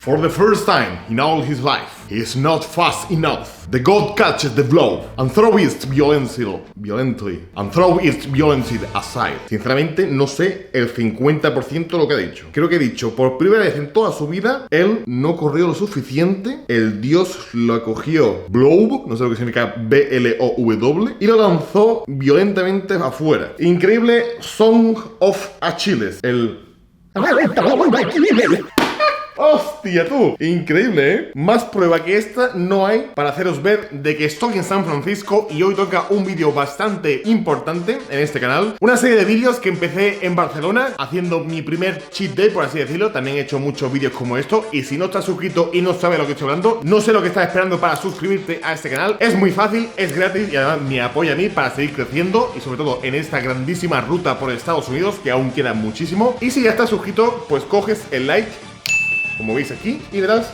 For the first time in all his life, he is not fast enough. The god catches the blow and throws it violently aside. Sinceramente, no sé el 50% de lo que ha dicho. Creo que ha dicho, por primera vez en toda su vida, él no corrió lo suficiente, el dios lo acogió blow, no sé lo que significa B-L-O-W, y lo lanzó violentamente afuera. Increíble Song of Achilles, ¡Hostia, tú! Increíble, ¿eh? Más prueba que esta no hay para haceros ver de que estoy en San Francisco y hoy toca un vídeo bastante importante en este canal. Una serie de vídeos que empecé en Barcelona haciendo mi primer cheat day, por así decirlo. También he hecho muchos vídeos como esto. Y si no estás suscrito y no sabes lo que estoy hablando, no sé lo que estás esperando para suscribirte a este canal. Es muy fácil, es gratis y además me apoya a mí para seguir creciendo y sobre todo en esta grandísima ruta por Estados Unidos, que aún queda muchísimo. Y si ya estás suscrito, pues coges el like, como veis aquí, y verás,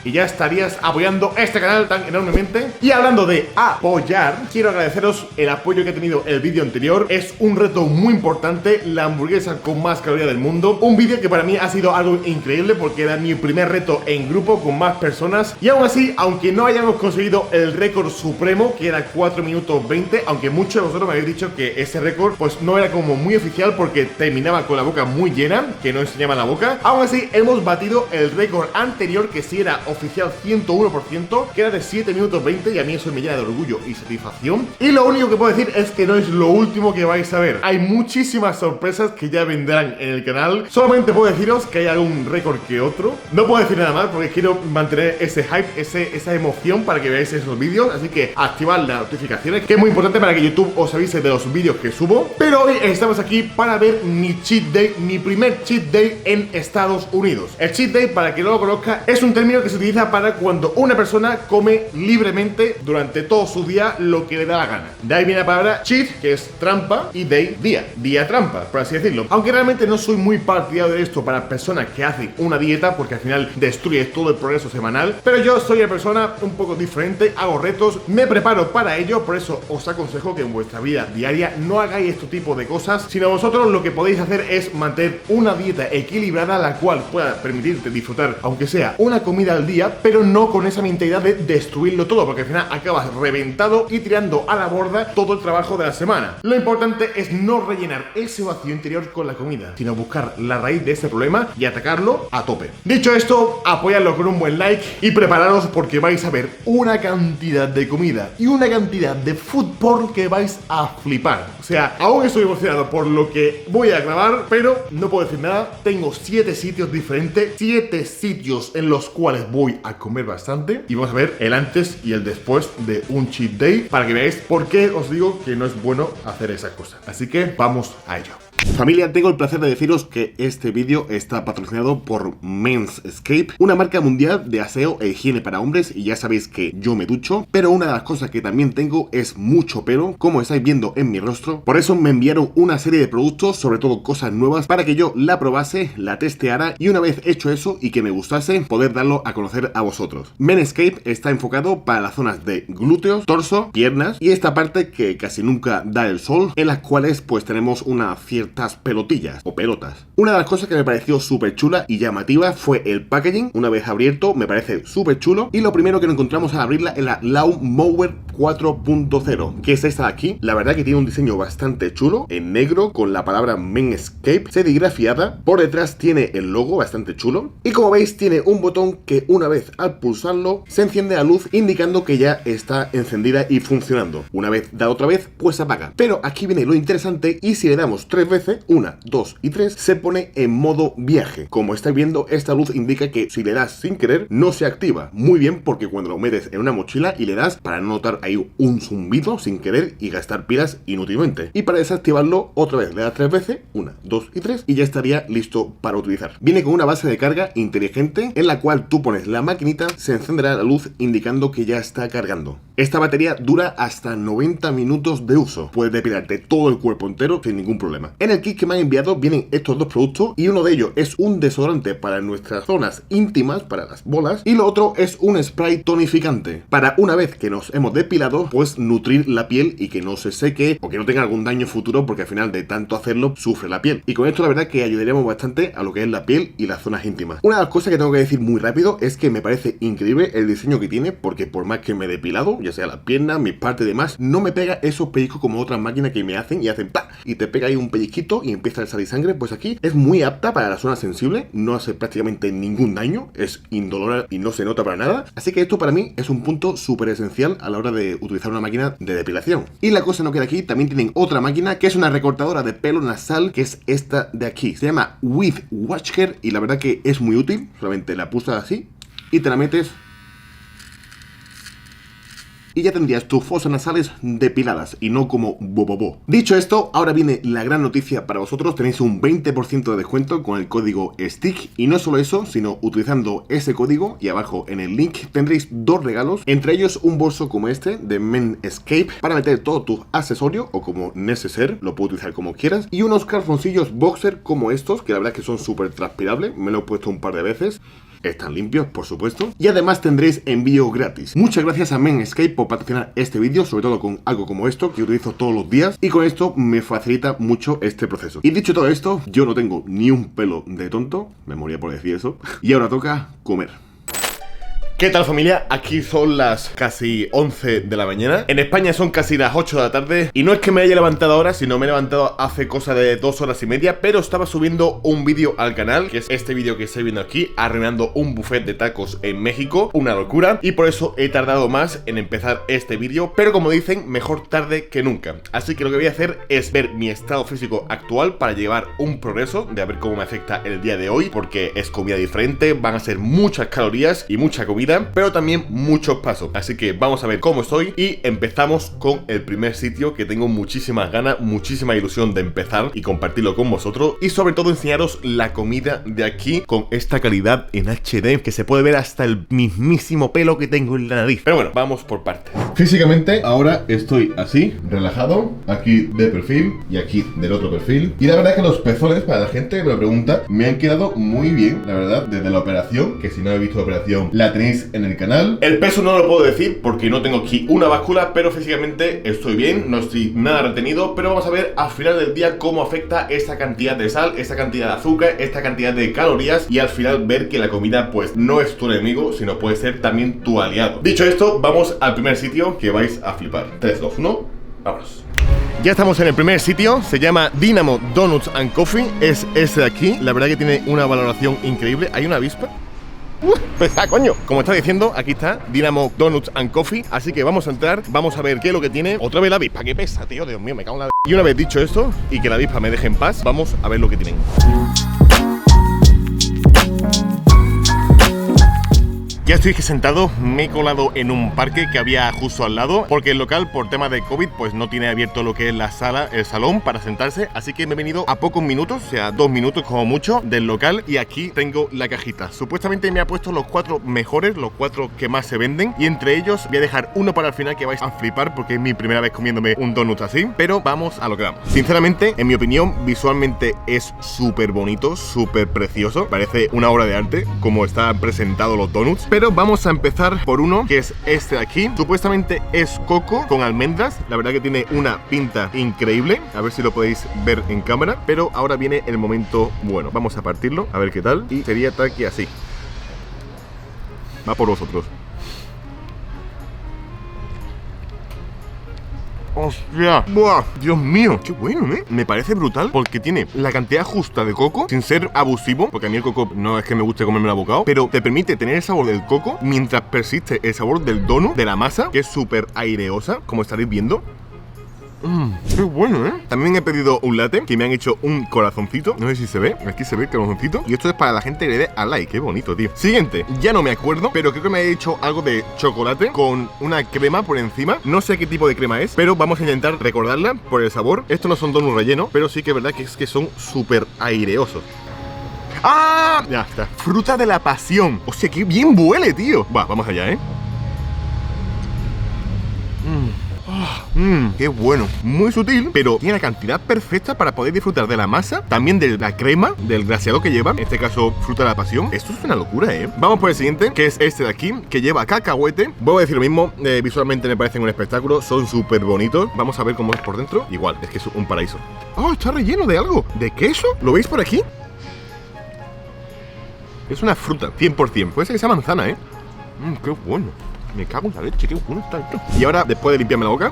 y ya estarías apoyando este canal tan enormemente. Y hablando de apoyar, quiero agradeceros el apoyo que ha tenido el vídeo anterior. Es un reto muy importante, la hamburguesa con más calorías del mundo. Un vídeo que para mí ha sido algo increíble porque era mi primer reto en grupo con más personas. Y aún así, aunque no hayamos conseguido el récord supremo, que era 4 minutos 20, aunque muchos de vosotros me habéis dicho que ese récord pues no era como muy oficial porque terminaba con la boca muy llena, que no enseñaba la boca. Aún así, hemos batido el récord anterior, que sí era oficial 101%, que era de 7 minutos 20, y a mí eso me llena de orgullo y satisfacción. Y lo único que puedo decir es que no es lo último que vais a ver. Hay muchísimas sorpresas que ya vendrán en el canal. Solamente puedo deciros que hay algún récord que otro. No puedo decir nada más porque quiero mantener ese hype, esa emoción para que veáis esos vídeos. Así que activad las notificaciones, que es muy importante para que YouTube os avise de los vídeos que subo. Pero hoy estamos aquí para ver mi cheat day, mi primer cheat day en Estados Unidos. El cheat day, para que no lo conozca, es un término que se utiliza para cuando una persona come libremente durante todo su día lo que le da la gana. De ahí viene la palabra cheat, que es trampa, y day, día trampa, por así decirlo. Aunque realmente no soy muy partidario de esto para personas que hacen una dieta, porque al final destruye todo el progreso semanal. Pero yo soy una persona un poco diferente, hago retos, me preparo para ello. Por eso os aconsejo que en vuestra vida diaria no hagáis este tipo de cosas, sino vosotros lo que podéis hacer es mantener una dieta equilibrada, la cual pueda permitirte disfrutar, aunque sea una comida al día, pero no con esa mentalidad de destruirlo todo, porque al final acabas reventado y tirando a la borda todo el trabajo de la semana. Lo importante es no rellenar ese vacío interior con la comida, sino buscar la raíz de ese problema y atacarlo a tope. Dicho esto, apoyadlo con un buen like y prepararos porque vais a ver una cantidad de comida y una cantidad de food porn que vais a flipar. O sea, aún estoy emocionado por lo que voy a grabar, pero no puedo decir nada. Tengo 7 sitios diferentes, 7 sitios en los cuales voy a comer bastante, y vamos a ver el antes y el después de un cheat day para que veáis por qué os digo que no es bueno hacer esas cosas. Así que vamos a ello. Familia, tengo el placer de deciros que este vídeo está patrocinado por Manscaped, una marca mundial de aseo e higiene para hombres, y ya sabéis que yo me ducho, pero una de las cosas que también tengo es mucho pelo, como estáis viendo en mi rostro. Por eso me enviaron una serie de productos, sobre todo cosas nuevas, para que yo la probase, la testeara, y una vez hecho eso y que me gustase, poder darlo a conocer a vosotros. Manscaped está enfocado para las zonas de glúteos, torso, piernas y esta parte que casi nunca da el sol, en las cuales pues tenemos una ciertas pelotillas o pelotas. Una de las cosas que me pareció súper chula y llamativa fue el packaging. Una vez abierto me parece súper chulo, y lo primero que nos encontramos al abrirla es la Lawnmower 4.0, que es esta de aquí. La verdad que tiene un diseño bastante chulo, en negro con la palabra Manscaped serigrafiada. Por detrás tiene el logo bastante chulo, y como veis tiene un botón que una vez al pulsarlo se enciende la luz indicando que ya está encendida y funcionando. Una vez da otra vez pues se apaga. Pero aquí viene lo interesante, y si le damos 3 veces, 1, 2 y 3, se pone en modo viaje. Como estáis viendo, esta luz indica que si le das sin querer no se activa. Muy bien, porque cuando lo metes en una mochila y le das, para no notar ahí un zumbido sin querer y gastar pilas inútilmente. Y para desactivarlo otra vez le das 3 veces, 1, 2 y 3, y ya estaría listo para utilizar. Viene con una base de carga inteligente en la cual tú pones la maquinita, se encenderá la luz indicando que ya está cargando. Esta batería dura hasta 90 minutos de uso. Puedes depilarte todo el cuerpo entero sin ningún problema. En el kit que me han enviado vienen estos dos productos y uno de ellos es un desodorante para nuestras zonas íntimas, para las bolas, y lo otro es un spray tonificante para una vez que nos hemos depilado, pues nutrir la piel y que no se seque o que no tenga algún daño futuro, porque al final de tanto hacerlo sufre la piel. Y con esto la verdad que ayudaríamos bastante a lo que es la piel y las zonas íntimas. Una de las cosas que tengo que decir muy rápido es que me parece increíble el diseño que tiene, porque por más que me he depilado, ya sea las piernas, mis partes y demás, no me pega esos pellizcos como otras máquinas que me hacen y hacen ¡pa! Y te pega ahí un pellizquito y empieza a salir sangre. Pues aquí es muy apta para la zona sensible, no hace prácticamente ningún daño, es indolora y no se nota para nada. Así que esto para mí es un punto súper esencial a la hora de utilizar una máquina de depilación. Y la cosa no queda aquí, también tienen otra máquina que es una recortadora de pelo nasal, que es esta de aquí. Se llama With Watchcare y la verdad que es muy útil. Solamente la pulsas así y te la metes y ya tendrías tus fosas nasales depiladas y no como bobobo. Dicho esto, ahora viene la gran noticia para vosotros. Tenéis un 20% de descuento con el código STICK, y no solo eso, sino utilizando ese código y abajo en el link tendréis dos regalos, entre ellos un bolso como este de Men Escape para meter todo tu accesorio o como neceser, lo puedes utilizar como quieras, y unos calzoncillos boxer como estos, que la verdad es que son súper transpirables, me lo he puesto un par de veces. Están limpios, por supuesto. Y además tendréis envío gratis. Muchas gracias a Men Escape por patrocinar este vídeo, sobre todo con algo como esto, que utilizo todos los días. Y con esto me facilita mucho este proceso. Y dicho todo esto, yo no tengo ni un pelo de tonto. Me moría por decir eso. Y ahora toca comer. ¿Qué tal, familia? Aquí son las casi 11 de la mañana. En España son casi las 8 de la tarde. Y no es que me haya levantado ahora, sino me he levantado hace cosa de 2 horas y media. Pero estaba subiendo un vídeo al canal, que es este vídeo que estoy viendo aquí, arruinando un buffet de tacos en México. Una locura. Y por eso he tardado más en empezar este vídeo. Pero como dicen, mejor tarde que nunca. Así que lo que voy a hacer es ver mi estado físico actual para llevar un progreso de a ver cómo me afecta el día de hoy. Porque es comida diferente, van a ser muchas calorías y mucha comida, pero también muchos pasos. Así que vamos a ver cómo estoy y empezamos con el primer sitio, que tengo muchísimas ganas, muchísima ilusión de empezar y compartirlo con vosotros, y sobre todo enseñaros la comida de aquí con esta calidad en HD, que se puede ver hasta el mismísimo pelo que tengo en la nariz. Pero bueno, vamos por partes. Físicamente ahora estoy así, relajado, aquí de perfil y aquí del otro perfil, y la verdad es que los pezones, para la gente que me lo pregunta, me han quedado muy bien, la verdad, desde la operación, que si no habéis visto la operación la tenéis en el canal. El peso no lo puedo decir porque no tengo aquí una báscula, pero físicamente estoy bien, no estoy nada retenido. Pero vamos a ver al final del día cómo afecta esta cantidad de sal, esta cantidad de azúcar, esta cantidad de calorías, y al final ver que la comida pues no es tu enemigo, sino puede ser también tu aliado. Dicho esto, vamos al primer sitio que vais a flipar. 3, 2, 1, vámonos. Ya estamos en el primer sitio, se llama Dynamo Donuts and Coffee, es ese de aquí. La verdad que tiene una valoración increíble. ¿Hay una avispa? ¡Pesa, coño! Como estaba diciendo, aquí está Dynamo Donuts and Coffee. Así que vamos a entrar, vamos a ver qué es lo que tiene. Otra vez la avispa, qué pesa, tío, Dios mío, me cago en la... Y una vez dicho esto, y que la avispa me deje en paz, vamos a ver lo que tienen. Ya estoy sentado, me he colado en un parque que había justo al lado, porque el local, por tema de COVID, pues no tiene abierto lo que es la sala, el salón para sentarse. Así que me he venido a pocos minutos, o sea, 2 minutos como mucho del local, y aquí tengo la cajita. Supuestamente me ha puesto los 4 mejores, los 4 que más se venden, y entre ellos voy a dejar uno para el final que vais a flipar, porque es mi primera vez comiéndome un donut así. Pero vamos a lo que vamos. Sinceramente, en mi opinión, visualmente es súper bonito, súper precioso. Parece una obra de arte como están presentados los donuts. Pero vamos a empezar por uno, que es este de aquí. Supuestamente es coco con almendras. La verdad que tiene una pinta increíble. A ver si lo podéis ver en cámara. Pero ahora viene el momento bueno. Vamos a partirlo, a ver qué tal. Y sería tal que así. Va por vosotros. ¡Hostia! ¡Buah! ¡Dios mío! ¡Qué bueno, eh! Me parece brutal porque tiene la cantidad justa de coco sin ser abusivo, porque a mí el coco no es que me guste comerme el bocado, pero te permite tener el sabor del coco mientras persiste el sabor del donut, de la masa, que es súper aireosa, como estaréis viendo. ¡Qué bueno, eh! También he pedido un latte, que me han hecho un corazoncito. No sé si se ve, aquí se ve el corazoncito. Y esto es para la gente que le dé a like, qué bonito, tío. Siguiente, ya no me acuerdo, pero creo que me he hecho algo de chocolate con una crema por encima. No sé qué tipo de crema es, pero vamos a intentar recordarla por el sabor. Estos no son donuts rellenos, pero sí que es verdad que es que son súper aireosos. ¡Ah! Ya está. Fruta de la pasión. O sea, qué bien huele, tío. Va, vamos allá, ¿eh? Qué bueno. Muy sutil, pero tiene la cantidad perfecta para poder disfrutar de la masa, también de la crema, del glaseado que lleva, en este caso fruta de la pasión. Esto es una locura, ¿eh? Vamos por el siguiente, que es este de aquí, que lleva cacahuete. Voy a decir lo mismo, visualmente me parecen un espectáculo, son súper bonitos. Vamos a ver cómo es por dentro. Igual, es que es un paraíso. ¡Oh, está relleno de algo! ¿De queso? ¿Lo veis por aquí? Es una fruta, 100%. Puede ser que sea manzana, ¿eh? ¡Qué bueno! Me cago en la leche, qué bueno está esto. Y ahora, después de limpiarme la boca,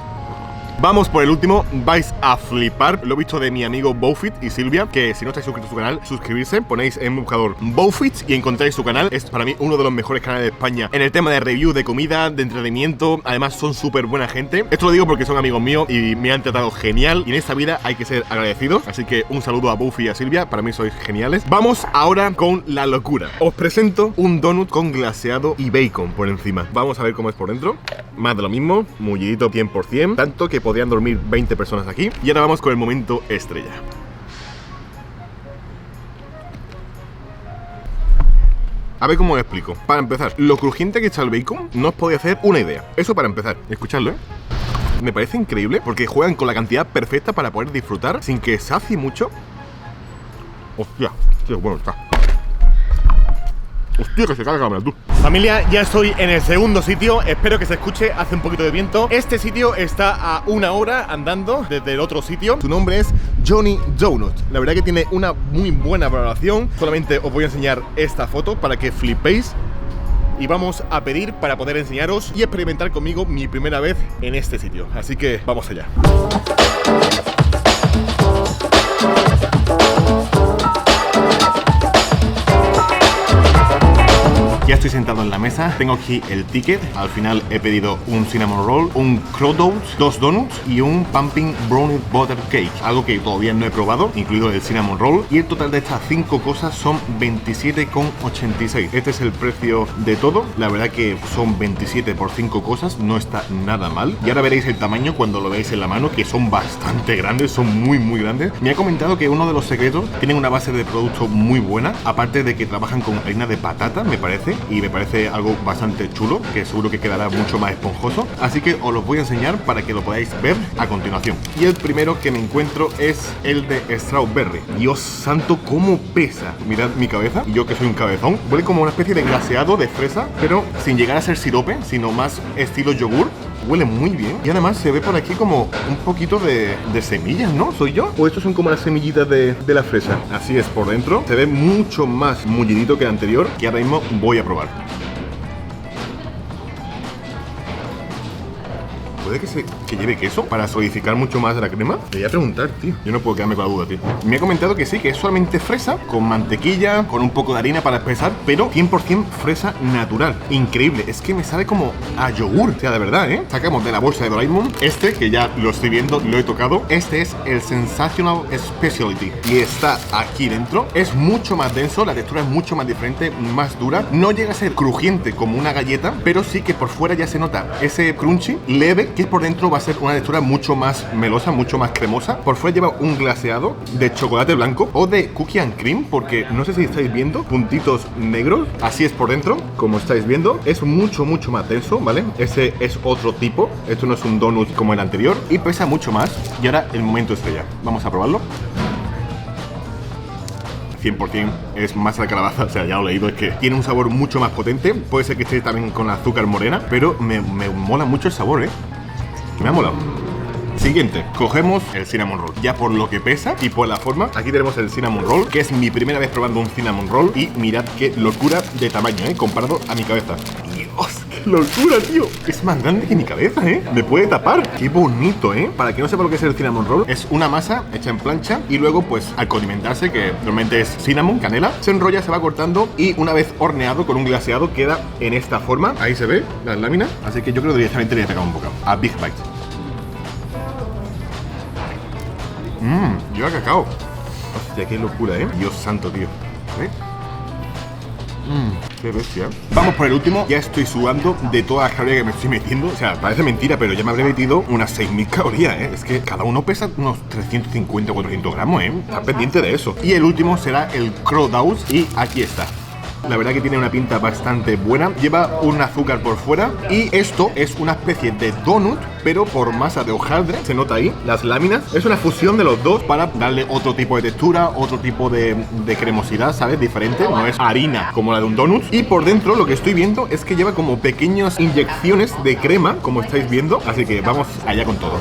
vamos por el último, vais a flipar. Lo he visto de mi amigo Bowfit y Silvia, que si no estáis suscritos a su canal, suscribirse, ponéis en buscador Bowfit y encontráis su canal. Es para mí uno de los mejores canales de España en el tema de review de comida, de entretenimiento. Además son súper buena gente. Esto lo digo porque son amigos míos y me han tratado genial. Y en esta vida hay que ser agradecidos. Así que un saludo a Bowfit y a Silvia, para mí sois geniales. Vamos ahora con la locura. Os presento un donut con glaseado y bacon por encima. Vamos a ver cómo es por dentro. Más de lo mismo, mullidito 100%, tanto que podrían dormir 20 personas aquí. Y ahora vamos con el momento estrella. A ver cómo os explico. Para empezar, lo crujiente que está el bacon, no os podéis hacer una idea. Eso para empezar. Escuchadlo, ¿eh? Me parece increíble porque juegan con la cantidad perfecta para poder disfrutar sin que sacie mucho. Hostia, qué bueno está. Hostia, que se carga, mira tú. Familia, ya estoy en el segundo sitio. Espero que se escuche, hace un poquito de viento. Este sitio está a 1 hora andando desde el otro sitio. Su nombre es Johnny Donut. La verdad que tiene una muy buena valoración. Solamente os voy a enseñar esta foto para que flipéis. Y vamos a pedir para poder enseñaros y experimentar conmigo mi primera vez en este sitio. Así que vamos allá. Ya estoy sentado en la mesa, tengo aquí el ticket. Al final he pedido un cinnamon roll, un crow 2 donuts y un pumpkin brownie butter cake. Algo que todavía no he probado, incluido el cinnamon roll. Y el total de estas 5 cosas son 27,86. Este es el precio de todo. La verdad que son 27 por 5 cosas, no está nada mal. Y ahora veréis el tamaño cuando lo veáis en la mano, que son bastante grandes, son muy grandes. Me ha comentado que uno de los secretos, tienen una base de producto muy buena, aparte de que trabajan con harina de patata, me parece. Y me parece algo bastante chulo, que seguro que quedará mucho más esponjoso. Así que os los voy a enseñar para que lo podáis ver a continuación. Y el primero que me encuentro es el de strawberry. Dios santo, cómo pesa. Mirad mi cabeza, y yo que soy un cabezón. Huele como una especie de glaseado de fresa, pero sin llegar a ser sirope, sino más estilo yogur. Huele muy bien. Y además se ve por aquí como un poquito de semillas, ¿no? ¿Soy yo? ¿O estos son como las semillitas de la fresa? Así es por dentro. Se ve mucho más mullidito que el anterior, que ahora mismo voy a probar. ¿Puede que lleve queso para solidificar mucho más la crema? Le voy a preguntar, tío. Yo no puedo quedarme con la duda, tío. Me ha comentado que sí, que es solamente fresa, con mantequilla, con un poco de harina para espesar, pero 100% fresa natural. Increíble. Es que me sabe como a yogur. O sea, de verdad, ¿eh? Sacamos de la bolsa de Doraemon este, que ya lo estoy viendo, lo he tocado. Este es el Sensational Specialty. Y está aquí dentro. Es mucho más denso, la textura es mucho más diferente, más dura. No llega a ser crujiente como una galleta, pero sí que por fuera ya se nota ese crunchy leve, que por dentro va a ser una textura mucho más melosa, mucho más cremosa. Por fuera lleva un glaseado de chocolate blanco o de cookie and cream, porque no sé si estáis viendo puntitos negros. Así es por dentro, como estáis viendo. Es mucho más denso, ¿vale? Ese es otro tipo. Esto no es un donut como el anterior y pesa mucho más. Y ahora el momento estrella. Vamos a probarlo. 100% es masa de calabaza, o sea, ya lo he leído, es que tiene un sabor mucho más potente. Puede ser que esté también con azúcar morena, pero me mola mucho el sabor, ¿eh? Me ha molado. Siguiente, cogemos el cinnamon roll. Ya por lo que pesa y por la forma, aquí tenemos el cinnamon roll, que es mi primera vez probando un cinnamon roll. Y mirad qué locura de tamaño, comparado a mi cabeza. Dios, qué locura, tío. Es más grande que mi cabeza, me puede tapar. Qué bonito, Para que no sepa lo que es el cinnamon roll, es una masa hecha en plancha y luego pues al condimentarse, que normalmente es cinnamon, canela, se enrolla, se va cortando y una vez horneado con un glaseado queda en esta forma. Ahí se ve las láminas, así que yo creo que directamente le he sacado un bocado a Big Bite. Lleva cacao. Hostia, qué locura, Dios santo, tío. Qué bestia. Vamos por el último. Ya estoy sudando de todas las calorías que me estoy metiendo. O sea, parece mentira, pero ya me habré metido unas 6.000 calorías, Es que cada uno pesa unos 350 o 400 gramos, Está pendiente de eso. Y el último será el Crow 2. Y aquí está. La verdad que tiene una pinta bastante buena. Lleva un azúcar por fuera y esto es una especie de donut, pero por masa de hojaldre. Se nota ahí las láminas. Es una fusión de los dos para darle otro tipo de textura, otro tipo de cremosidad, ¿sabes? Diferente. No es harina como la de un donut. Y por dentro lo que estoy viendo es que lleva como pequeñas inyecciones de crema, como estáis viendo. Así que vamos allá con todo.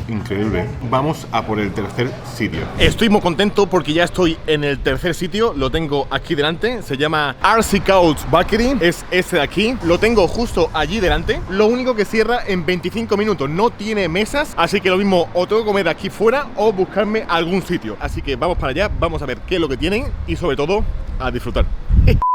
Increíble. Vamos a por el tercer sitio. Estoy muy contento porque ya estoy en el tercer sitio. Lo tengo aquí delante. Se llama RC Couch Bakery. Es este de aquí. Lo tengo justo allí delante. Lo único que cierra en 25 minutos. No tiene mesas. Así que lo mismo, o tengo que comer aquí fuera o buscarme algún sitio. Así que vamos para allá. Vamos a ver qué es lo que tienen y sobre todo a disfrutar.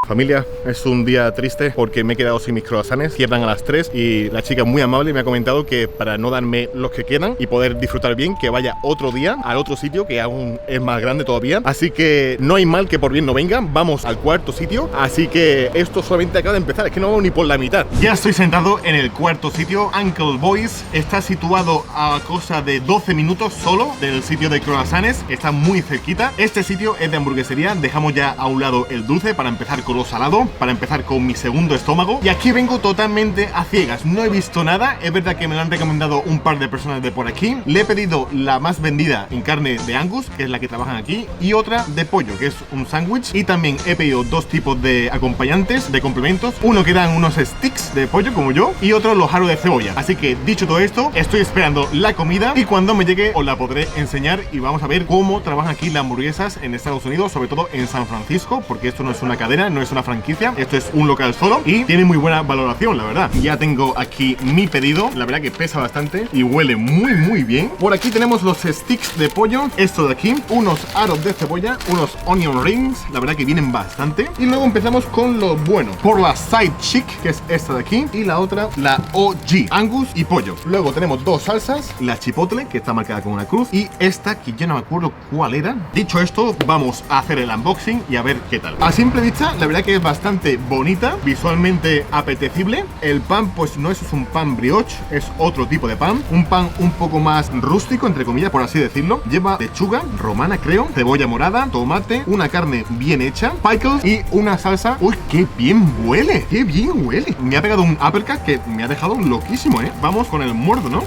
Familia, es un día triste porque me he quedado sin mis croissants, cierran a las 3 y la chica muy amable me ha comentado que para no darme los que quedan y poder disfrutar bien, que vaya otro día al otro sitio que aún es más grande todavía. Así que no hay mal que por bien no venga, vamos al cuarto sitio, así que esto solamente acaba de empezar, es que no vamos ni por la mitad. Ya estoy sentado en el cuarto sitio, Uncle Boys, está situado a cosa de 12 minutos solo del sitio de croissants, está muy cerquita. Este sitio es de hamburguesería, dejamos ya a un lado el dulce para empezar con lo salado, para empezar con mi segundo estómago. Y aquí vengo totalmente a ciegas, no he visto nada. Es verdad que me lo han recomendado un par de personas de por aquí. Le he pedido la más vendida en carne de Angus, que es la que trabajan aquí, y otra de pollo, que es un sándwich. Y también he pedido dos tipos de acompañantes, de complementos. Uno que dan unos sticks de pollo como yo y otro los aros de cebolla. Así que dicho todo esto, estoy esperando la comida y cuando me llegue os la podré enseñar y vamos a ver cómo trabajan aquí las hamburguesas en Estados Unidos, sobre todo en San Francisco, porque esto no es una cadena, no es una franquicia, esto es un local solo y tiene muy buena valoración, la verdad. Ya tengo aquí mi pedido, la verdad que pesa bastante y huele muy bien. Por aquí tenemos los sticks de pollo, esto de aquí, unos aros de cebolla, unos onion rings, la verdad que vienen bastante. Y luego empezamos con lo bueno, por la side chick, que es esta de aquí, y la otra, la OG, Angus y pollo. Luego tenemos dos salsas, la chipotle, que está marcada con una cruz, y esta, que yo no me acuerdo cuál era. Dicho esto, vamos a hacer el unboxing y a ver qué tal. A simple vista, la verdad que es bastante bonita, visualmente apetecible. El pan pues no es un pan brioche, es otro tipo de pan, un pan un poco más rústico, entre comillas, por así decirlo. Lleva lechuga romana, creo, cebolla morada, tomate, una carne bien hecha, pickles y una salsa. ¡Uy, qué bien huele! ¡Qué bien huele! Me ha pegado un uppercut que me ha dejado loquísimo, ¿eh? Vamos con el muerdo, ¿no?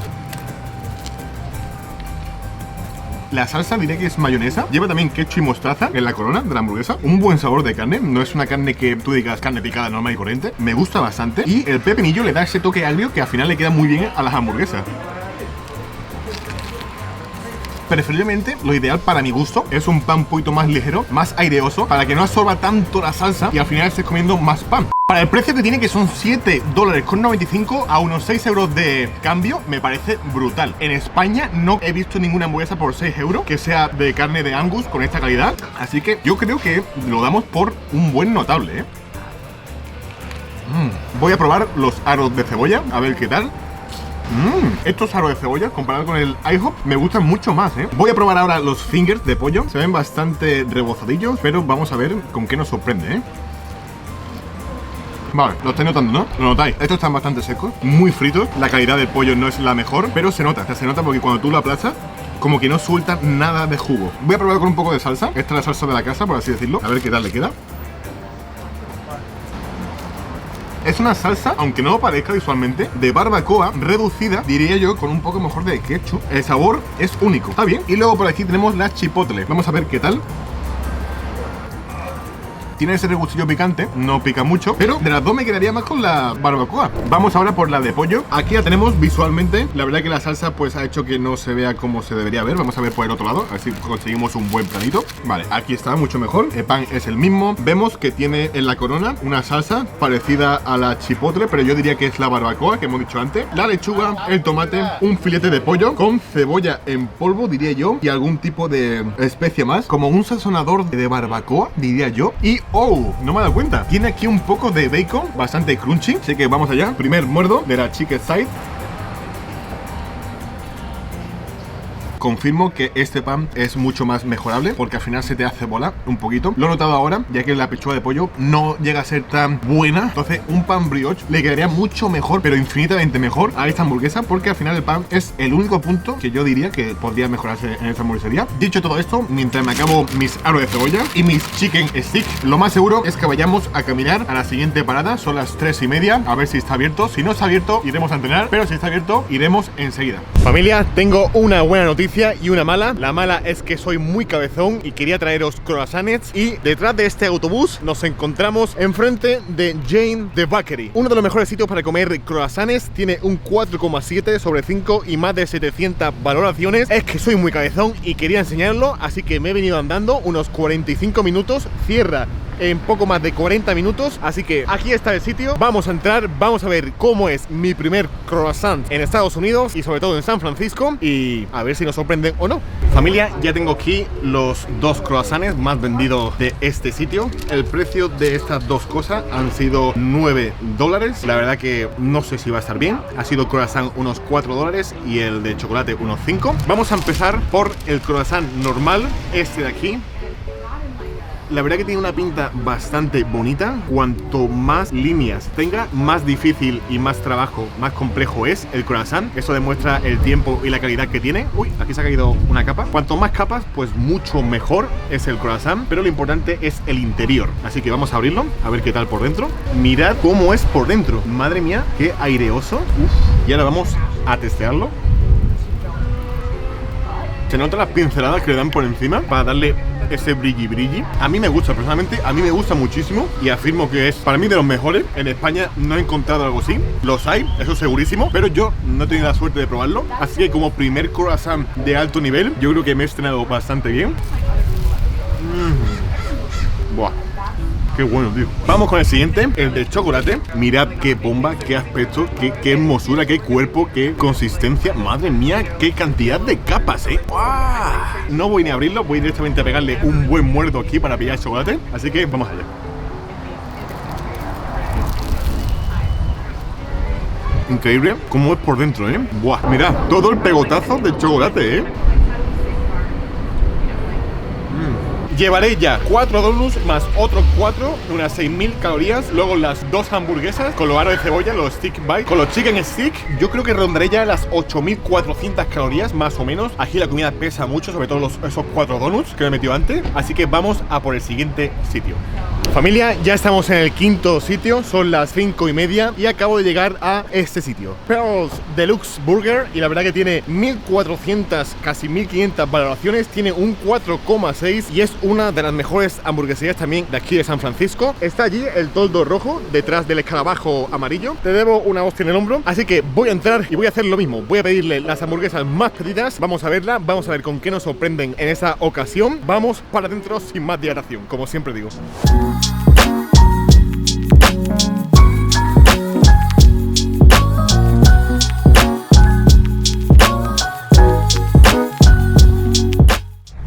La salsa diré que es mayonesa. Lleva también ketchup y mostaza en la corona de la hamburguesa. Un buen sabor de carne. No es una carne que tú digas carne picada normal y corriente. Me gusta bastante. Y el pepinillo le da ese toque agrio que al final le queda muy bien a las hamburguesas. Preferiblemente, lo ideal para mi gusto es un pan un poquito más ligero, más aireoso, para que no absorba tanto la salsa y al final estés comiendo más pan. Para el precio que tiene, que son $7,95 a unos 6 euros de cambio, me parece brutal. En España no he visto ninguna hamburguesa por 6 euros que sea de carne de Angus con esta calidad. Así que yo creo que lo damos por un buen notable, ¿eh? Voy a probar los aros de cebolla, a ver qué tal. Estos aros de cebolla, comparado con el IHOP, me gustan mucho más, ¿eh? Voy a probar ahora los fingers de pollo. Se ven bastante rebozadillos, pero vamos a ver con qué nos sorprende, ¿eh? Vale, lo estáis notando, ¿no? Lo notáis. Estos están bastante secos, muy fritos. La calidad del pollo no es la mejor, pero se nota. O sea, se nota porque cuando tú lo aplastas, como que no suelta nada de jugo. Voy a probar con un poco de salsa. Esta es la salsa de la casa, por así decirlo. A ver qué tal le queda. Es una salsa, aunque no lo parezca visualmente, de barbacoa reducida, diría yo, con un poco mejor de ketchup. El sabor es único, está bien. Y luego por aquí tenemos la chipotle. Vamos a ver qué tal. Tiene ese regustillo picante, no pica mucho, pero de las dos me quedaría más con la barbacoa. Vamos ahora por la de pollo. Aquí la tenemos visualmente. La verdad que la salsa pues ha hecho que no se vea como se debería ver. Vamos a ver por el otro lado, a ver si conseguimos un buen planito. Vale, aquí está, mucho mejor. El pan es el mismo. Vemos que tiene en la corona una salsa parecida a la chipotle, pero yo diría que es la barbacoa que hemos dicho antes. La lechuga, el tomate, un filete de pollo con cebolla en polvo, diría yo, y algún tipo de especia más, como un sazonador de barbacoa, diría yo. Y ¡oh! No me he dado cuenta. Tiene aquí un poco de bacon, bastante crunchy. Así que vamos allá. Primer muerdo de la chicken side. confirmo que este pan es mucho más mejorable porque al final se te hace bola un poquito. Lo he notado ahora, ya que la pechuga de pollo no llega a ser tan buena. Entonces un pan brioche le quedaría mucho mejor, pero infinitamente mejor a esta hamburguesa, porque al final el pan es el único punto que yo diría que podría mejorarse en esta hamburguesería. Dicho todo esto, mientras me acabo mis aros de cebolla y mis chicken stick, lo más seguro es que vayamos a caminar a la siguiente parada. Son las 3:30, a ver si está abierto. Si no está abierto, iremos a entrenar, pero si está abierto, iremos enseguida. Familia, tengo una buena noticia y una mala. La mala es que soy muy cabezón y quería traeros croissants, y detrás de este autobús nos encontramos enfrente de Jane the Bakery, uno de los mejores sitios para comer croissants. Tiene un 4,7 sobre 5 y más de 700 valoraciones. Es que soy muy cabezón y quería enseñarlo, así que me he venido andando unos 45 minutos. Cierra en poco más de 40 minutos, así que aquí está el sitio. Vamos a entrar, vamos a ver cómo es mi primer croissant en Estados Unidos y sobre todo en San Francisco, y a ver si nos sorprenden o no. Familia, ya tengo aquí los dos croissants más vendidos de este sitio. El precio de estas dos cosas han sido $9. La verdad que no sé si va a estar bien. Ha sido croissant unos $4 y el de chocolate unos 5. Vamos a empezar por el croissant normal, este de aquí. La verdad que tiene una pinta bastante bonita. Cuanto más líneas tenga, más difícil y más trabajo, más complejo es el croissant. Eso demuestra el tiempo y la calidad que tiene. Uy, aquí se ha caído una capa. Cuanto más capas, pues mucho mejor es el croissant. Pero lo importante es el interior. Así que vamos a abrirlo, a ver qué tal por dentro. Mirad cómo es por dentro. Madre mía, qué aireoso. Uf. Y ahora vamos a testearlo. Se notan las pinceladas que le dan por encima para darle ese brilli. A mí me gusta, personalmente, a mí me gusta muchísimo y afirmo que es para mí de los mejores. En España no he encontrado algo así. Los hay, eso segurísimo, pero yo no he tenido la suerte de probarlo. Así que como primer croissant de alto nivel, yo creo que me he estrenado bastante bien. Buah. Qué bueno, tío. Vamos con el siguiente, el de chocolate. Mirad qué bomba, qué aspecto, qué hermosura, qué cuerpo, qué consistencia. Madre mía, qué cantidad de capas, ¡Uah! No voy ni a abrirlo, voy directamente a pegarle un buen muerdo aquí para pillar el chocolate. Así que vamos allá. Increíble cómo es por dentro, Buah, mirad, todo el pegotazo de chocolate, Llevaré ya 4 donuts más otros 4, unas 6000 calorías. Luego las 2 hamburguesas con los aros de cebolla, los stick bite, con los chicken stick. Yo creo que rondaré ya las 8400 calorías más o menos. Aquí la comida pesa mucho, sobre todo esos 4 donuts que me he metido antes. Así que vamos a por el siguiente sitio. Familia, ya estamos en el quinto sitio, son las 5:30 y acabo de llegar a este sitio, Pearls Deluxe Burger, y la verdad que tiene 1400, casi 1500 valoraciones, tiene un 4,6 y es una de las mejores hamburgueserías también de aquí de San Francisco. Está allí el toldo rojo detrás del escarabajo amarillo. Te debo una hostia en el hombro, así que voy a entrar y voy a hacer lo mismo. Voy a pedirle las hamburguesas más pedidas, vamos a verla, vamos a ver con qué nos sorprenden en esa ocasión. Vamos para adentro sin más dilatación, como siempre digo.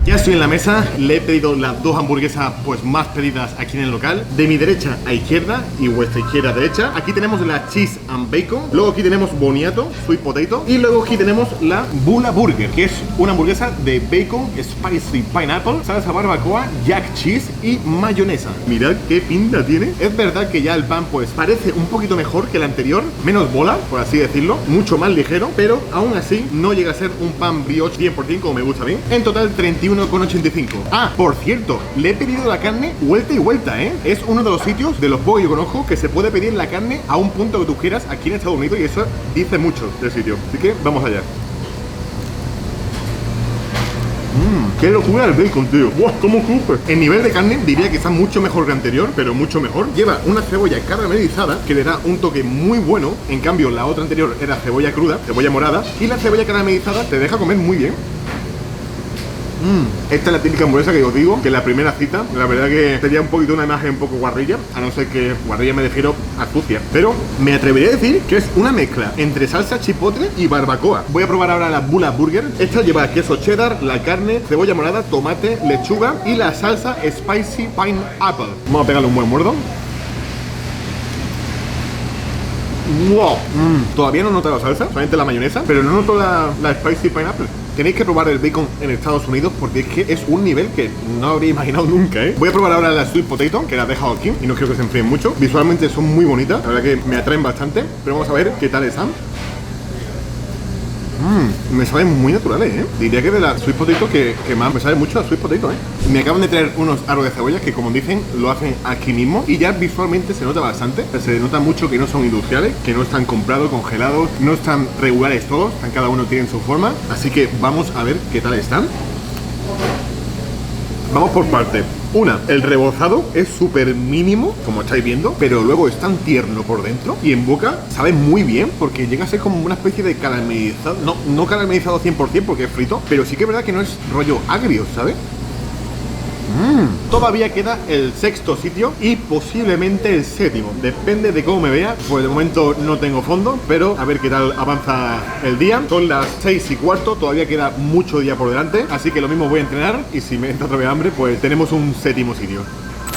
Ya estoy en la mesa, le he pedido las 2 hamburguesas pues más pedidas aquí en el local. De mi derecha a izquierda y vuestra izquierda a derecha. Aquí tenemos la cheese and bacon. Luego aquí tenemos boniato, sweet potato. Y luego aquí tenemos la Bula Burger, que es una hamburguesa de bacon, spicy pineapple, salsa barbacoa, jack cheese y mayonesa. Mirad qué pinta tiene. Es verdad que ya el pan pues parece un poquito mejor que el anterior, menos bola, por así decirlo, mucho más ligero, pero aún así no llega a ser un pan brioche 100% como me gusta a mí. En total 31,85. Ah, por cierto, le he pedido la carne vuelta y vuelta, Es uno de los sitios de los pocos que yo conozco que se puede pedir la carne a un punto que tú quieras aquí en Estados Unidos, y eso dice mucho del sitio. Así que vamos allá. ¡Qué locura el bacon, tío! ¡Wow! ¡Cómo cruje! El nivel de carne diría que está mucho mejor que anterior, pero mucho mejor. Lleva una cebolla caramelizada que le da un toque muy bueno. En cambio, la otra anterior era cebolla cruda, cebolla morada, y la cebolla caramelizada te deja comer muy bien. Esta es la típica hamburguesa que os digo, que en la primera cita, la verdad que sería un poquito una imagen un poco guarrilla, a no ser que guarrilla me refiero a sucia. Pero me atrevería a decir que es una mezcla entre salsa chipotle y barbacoa. Voy a probar ahora la Bula Burger. Esta lleva queso cheddar, la carne, cebolla morada, tomate, lechuga y la salsa spicy pineapple. Vamos a pegarle un buen muerdo. ¡Wow! Todavía no noto la salsa, solamente la mayonesa, pero no noto la spicy pineapple. Tenéis que probar el bacon en Estados Unidos porque es que es un nivel que no habría imaginado nunca, ¿eh? Voy a probar ahora la sweet potato, que la he dejado aquí y no quiero que se enfríen mucho. Visualmente son muy bonitas, la verdad que me atraen bastante, pero vamos a ver qué tal están. Me saben muy naturales, ¿eh? Diría que de la sweet potato que más me sabe mucho la sweet potato, ¿eh? Me acaban de traer unos aros de cebolla que, como dicen, lo hacen aquí mismo y ya visualmente se nota bastante. Se nota mucho que no son industriales, que no están comprados, congelados, no están regulares todos, cada uno tiene su forma. Así que vamos a ver qué tal están. Vamos por partes. Una, el rebozado es súper mínimo, como estáis viendo, pero luego es tan tierno por dentro y en boca sabe muy bien porque llega a ser como una especie de caramelizado. No caramelizado 100% porque es frito, pero sí que es verdad que no es rollo agrio, ¿sabes? Todavía queda el sexto sitio y posiblemente el séptimo. Depende de cómo me vea. Pues de momento no tengo fondo, pero a ver qué tal avanza el día. Son las 6:15, todavía queda mucho día por delante. Así que lo mismo voy a entrenar y si me entra otra vez hambre, pues tenemos un séptimo sitio.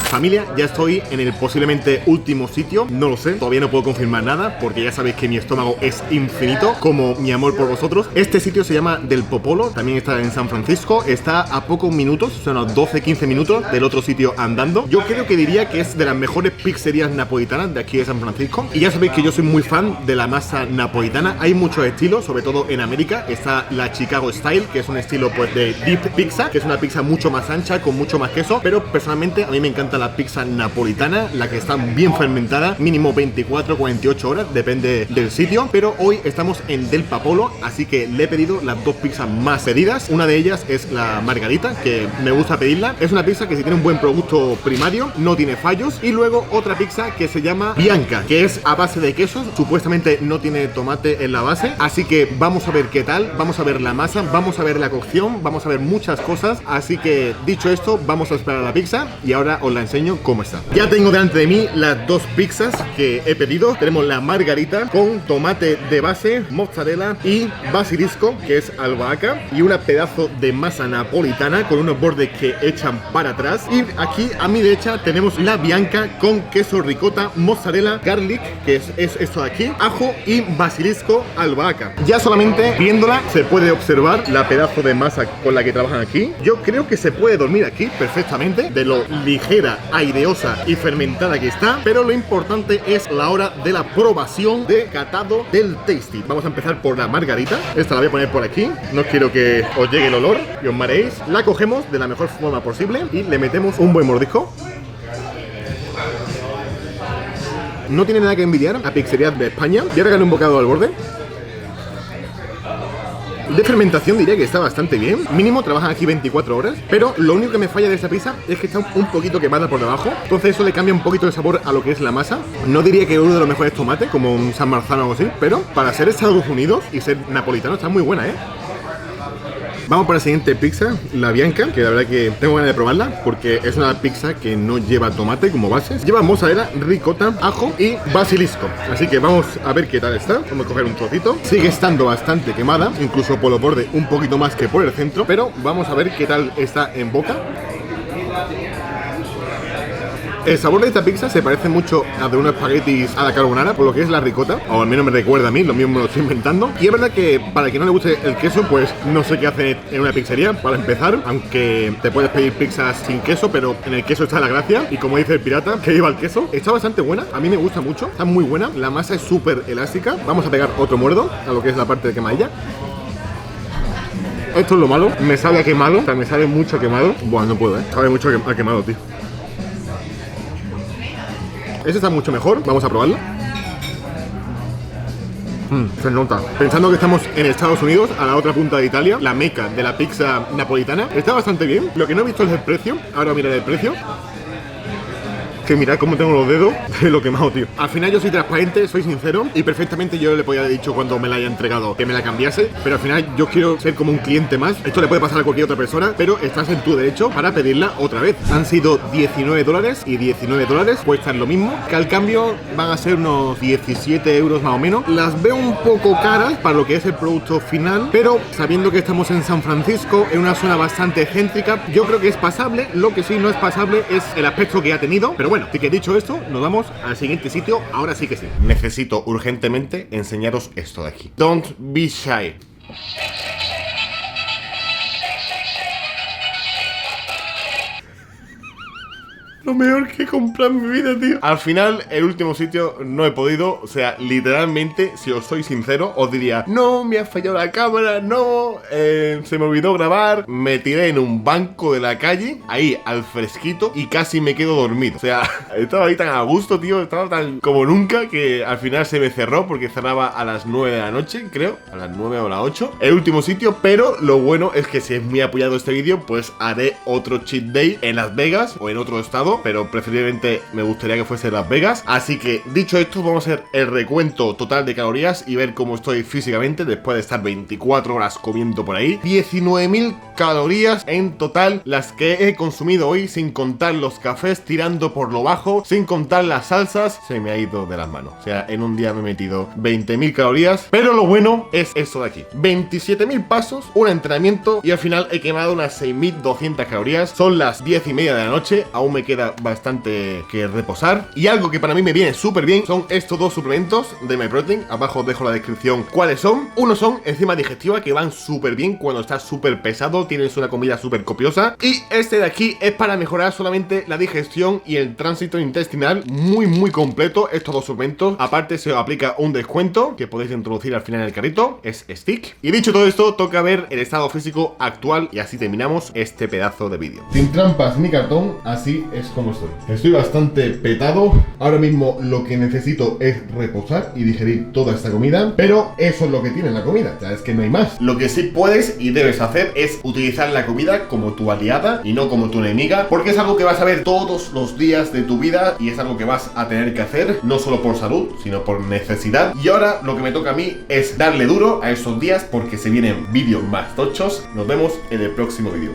Familia, ya estoy en el posiblemente último sitio, no lo sé, todavía no puedo confirmar nada porque ya sabéis que mi estómago es infinito, como mi amor por vosotros. Este sitio se llama Del Popolo, también está en San Francisco, está a pocos minutos, son unos 12-15 minutos del otro sitio andando. Yo creo que diría que es de las mejores pizzerías napolitanas de aquí de San Francisco y ya sabéis que yo soy muy fan de la masa napolitana, hay muchos estilos, sobre todo en América, está la Chicago Style, que es un estilo pues de deep pizza, que es una pizza mucho más ancha, con mucho más queso, pero personalmente a mí me encanta la pizza napolitana, la que está bien fermentada, mínimo 24-48 horas, depende del sitio, pero hoy estamos en Del Popolo, así que le he pedido las dos pizzas más pedidas. Una de ellas es la margarita, que me gusta pedirla, es una pizza que si tiene un buen producto primario, no tiene fallos, y luego otra pizza que se llama Bianca, que es a base de quesos, supuestamente no tiene tomate en la base, así que vamos a ver qué tal, vamos a ver la masa, vamos a ver la cocción, vamos a ver muchas cosas, así que dicho esto, vamos a esperar a la pizza y ahora os la enseño cómo está. Ya tengo delante de mí las dos pizzas que he pedido. Tenemos la margarita con tomate de base, mozzarella y basilisco, que es albahaca, y una pedazo de masa napolitana con unos bordes que echan para atrás. Y aquí a mi derecha tenemos la bianca con queso ricota, mozzarella, garlic, que es esto de aquí, ajo y basilisco, albahaca. Ya solamente viéndola se puede observar la pedazo de masa con la que trabajan aquí. Yo creo que se puede dormir aquí perfectamente de lo ligera, aireosa y fermentada que está, pero lo importante es la hora de la probación de catado del tasty. Vamos a empezar por la margarita. Esta la voy a poner por aquí, no quiero que os llegue el olor y os mareéis. La cogemos de la mejor forma posible y le metemos un buen mordisco. No tiene nada que envidiar a pizzerías de España. Voy a regalar un bocado al borde. De fermentación diría que está bastante bien. Mínimo trabajan aquí 24 horas. Pero lo único que me falla de esta pizza es que está un poquito quemada por debajo. Entonces eso le cambia un poquito de sabor a lo que es la masa. No diría que uno de los mejores tomates, como un San Marzano o algo así, pero para ser Estados Unidos y ser napolitano está muy buena, ¿eh? Vamos para la siguiente pizza, la bianca, que la verdad que tengo ganas de probarla porque es una pizza que no lleva tomate como base. Lleva mozzarella, ricota, ajo y basilisco. Así que vamos a ver qué tal está. Vamos a coger un trocito. Sigue estando bastante quemada, incluso por los bordes un poquito más que por el centro, pero vamos a ver qué tal está en boca. El sabor de esta pizza se parece mucho a de unos espaguetis a la carbonara, por lo que es la ricota, o al menos me recuerda a mí, lo mismo me lo estoy inventando. Y es verdad que para quien no le guste el queso, pues no sé qué hace en una pizzería, para empezar, aunque te puedes pedir pizzas sin queso, pero en el queso está la gracia, y como dice el pirata, que lleva el queso. Está bastante buena, a mí me gusta mucho, está muy buena, la masa es súper elástica. Vamos a pegar otro muerdo a lo que es la parte de quemadilla. Esto es lo malo, me sabe a quemado, o sea, me sabe mucho a quemado. Buah, no puedo, sabe mucho a quemado, tío. Esta está mucho mejor, vamos a probarla. Se nota. Pensando que estamos en Estados Unidos, a la otra punta de Italia, la meca de la pizza napolitana, está bastante bien. Lo que no he visto es el precio, ahora miraré el precio. Que mirad cómo tengo los dedos de lo quemado, tío. Al final yo soy transparente, soy sincero y perfectamente yo le podía haber dicho cuando me la haya entregado que me la cambiase, pero al final yo quiero ser como un cliente más. Esto le puede pasar a cualquier otra persona, pero estás en tu derecho para pedirla otra vez. Han sido $19 y $19 cuestan lo mismo, que al cambio van a ser unos 17 euros más o menos. Las veo un poco caras para lo que es el producto final, pero sabiendo que estamos en San Francisco, en una zona bastante céntrica, yo creo que es pasable. Lo que sí no es pasable es el aspecto que ha tenido, pero bueno, así que dicho esto, nos vamos al siguiente sitio. Ahora sí que sí. Necesito urgentemente enseñaros esto de aquí. Don't be shy. Lo mejor que he comprado en mi vida, tío. Al final, el último sitio no he podido. O sea, literalmente, si os soy sincero, os diría: no, me ha fallado la cámara, no, se me olvidó grabar. Me tiré en un banco de la calle, ahí al fresquito, y casi me quedo dormido. O sea, estaba ahí tan a gusto, tío. Estaba tan como nunca, que al final se me cerró, porque cerraba a las 9 de la noche, creo. A las 9 o las 8. El último sitio, pero lo bueno es que si es muy apoyado este vídeo, pues haré otro cheat day en Las Vegas o en otro estado, pero preferiblemente me gustaría que fuese Las Vegas. Así que, dicho esto, vamos a hacer el recuento total de calorías y ver cómo estoy físicamente después de estar 24 horas comiendo por ahí. 19.000 calorías en total las que he consumido hoy, sin contar los cafés tirando por lo bajo, sin contar las salsas. Se me ha ido de las manos. O sea, en un día me he metido 20.000 calorías, pero lo bueno es esto de aquí: 27.000 pasos, un entrenamiento, y al final he quemado unas 6.200 calorías. Son las 10:30 de la noche, aún me queda bastante que reposar. Y algo que para mí me viene súper bien son estos dos suplementos de MyProtein. Abajo os dejo la descripción cuáles son. Uno son enzimas digestivas, que van súper bien cuando estás súper pesado, tienes una comida súper copiosa. Y este de aquí es para mejorar solamente la digestión y el tránsito intestinal. Muy completo estos dos suplementos. Aparte se os aplica un descuento que podéis introducir al final en el carrito, es Stick. Y dicho todo esto, toca ver el estado físico actual y así terminamos este pedazo de vídeo. Sin trampas ni cartón, así es como estoy. Estoy bastante petado. Ahora mismo lo que necesito es reposar y digerir toda esta comida, pero eso es lo que tiene la comida, o sea, es que no hay más. Lo que sí puedes y debes hacer es utilizar la comida como tu aliada y no como tu enemiga, porque es algo que vas a ver todos los días de tu vida y es algo que vas a tener que hacer, no solo por salud, sino por necesidad. Y ahora lo que me toca a mí es darle duro a estos días, porque se vienen vídeos más tochos. Nos vemos en el próximo vídeo.